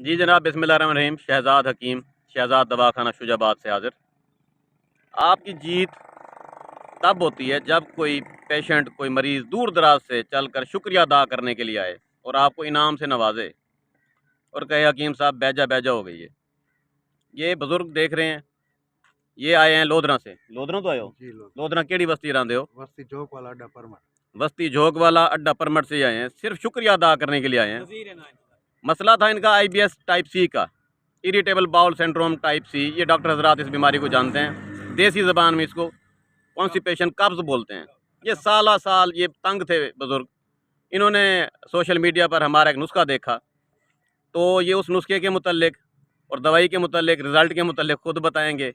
जी जनाब, बिस्मिल्लाहिर्रहमानिर्रहीम। शहजाद हकीम, शहजाद दवाखाना शुजाबाद से हाजिर। आपकी जीत तब होती है जब कोई पेशेंट, कोई मरीज़ दूर दराज से चलकर शुक्रिया अदा करने के लिए आए और आपको इनाम से नवाजे और कहे हकीम साहब बैजा बैजा हो गई है। ये बुजुर्ग देख रहे हैं, ये आए हैं लोधरा से। लोधरा तो आए हो? जी लो लोधरा केड़ी बस्ती रहते हो? वस्ती जोक वाला अड्डा परमट। बस्ती झोंक वाला अड्डा परमट से आए हैं, सिर्फ शुक्रिया अदा करने के लिए आए हैं। मसला था इनका IBS टाइप सी का, irritable bowel syndrome type C. ये डॉक्टर हजरात इस बीमारी को जानते हैं, देसी ज़बान में इसको कॉन्स्टिपेशन कब्ज़ बोलते हैं। ये साला साल ये तंग थे बुज़ुर्ग। इन्होंने सोशल मीडिया पर हमारा एक नुस्खा देखा, तो ये उस नुस्खे के मुतल्लिक और दवाई के मुतल्लिक, रिज़ल्ट के मुतल्लिक खुद बताएंगे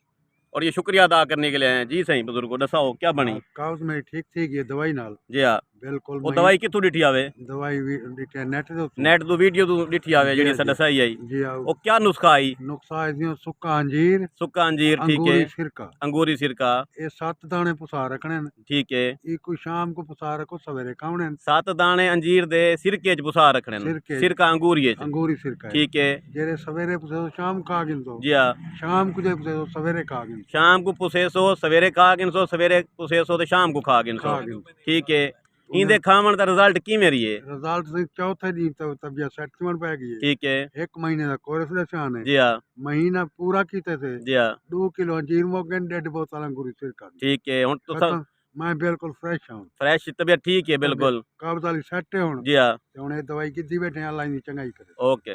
और ये शुक्रिया अदा करने के लिए आए हैं। जी सही बुजुर्गो, दसाओ क्या बनी? काउज में ठीक थी ये दवाई नाल जी हाँ, बिल्कुल वो दवाई कितों डिठी आवे? दवाई नेट दे उत्तों नेट तो वीडियो तो डिठी आवे जी जी जी दसाई आई। जी वो क्या नुस्खा आई? नुस्खा है सुक्का अंजीर सुक्का अंजीर, ठीक है। अंगूरी सिरका अंगूरी सिरका, ये 7 दाने पुसा रखने न। ठीक है। ये कोई शाम को पुसा रखो सवेरे खावने 7 दाने अंजीर दे सिरके च पुसा रखने न। सिरके सिरका अंगूरी च, अंगूरी सिरका ठीक है। जेरे सवेरे पुसे तो शाम खा गिनसो। जी हाँ, शाम को जे पुसे तो सवेरे खा गिनसो। शाम को पुसेसो सवेरे खा गिनसो, सवेरे पुसेसो तो शाम को खा गिनसो, खा गिनसो। ठीक है। इंदे खावन का रिजल्ट की मेरी है? रिजल्ट से चौथे दिन तबीयत सेट क्यों पै गई है। ठीक है। 1 महीने का कोर्स निशान है। जी हाँ, महीना पूरा कीते थे जी हाँ, 2 किलो अंजीर मोगन 1.5 बोतल अंगूरी सिरका दी। ठीक है। हुण तो सब खत्म। मैं बिल्कुल फ्रेश हूं। फ्रेश, तबीयत ठीक है बिल्कुल। कब्ज वाली सेट है हुन जी हाँ, ते हुन ये दवाई किद्दी बैठे अल्लाह दी चंगाई करे। ओके।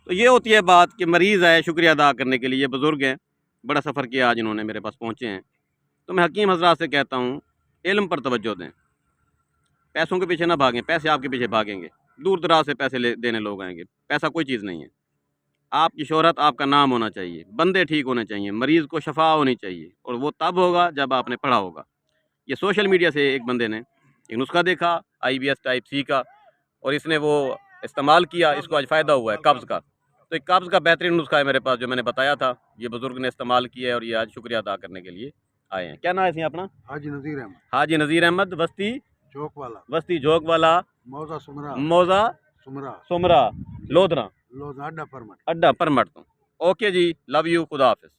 तो ये होती है बात कि मरीज़ आए शुक्रिया अदा करने के लिए, बुज़ुर्ग हैं, बड़ा सफ़र किया, आज इन्होंने मेरे पास पहुँचे हैं। तो मैं हकीम हज़रात से कहता हूँ, इल्म पर तवज्जो दें, पैसों के पीछे ना भागें। पैसे आपके पीछे भागेंगे, दूर दराज से पैसे ले देने लोग आएंगे। पैसा कोई चीज़ नहीं है। आपकी शोहरत, आपका नाम होना चाहिए, बंदे ठीक होने चाहिए, मरीज़ को शफा होनी चाहिए, और वो तब होगा जब आपने पढ़ा होगा। ये सोशल मीडिया से एक बंदे ने एक नुस्खा देखा IBS टाइप सी का, और इसने वो इस्तेमाल किया, इसको आज फ़ायदा हुआ है कब्ज़ का। तो एक कब्ज़ का बेहतरीन नुस्खा है मेरे पास, जो मैंने बताया था, ये बुज़ुर्ग ने इस्तेमाल किया है और ये आज शुक्रिया अदा करने के लिए आए हैं। क्या नाम है इसे अपना? हाजी नज़ीर अहमद हाजी नज़ीर अहमद, बस्ती चौक वाला बस्ती झोंक वाला, मौजा सुमरा मौजा सुमरा सुमरा, लोधरा लोधा अड्डा परमट। अड्डा परमट तो। ओके जी, लव यू, खुदा हाफिज़।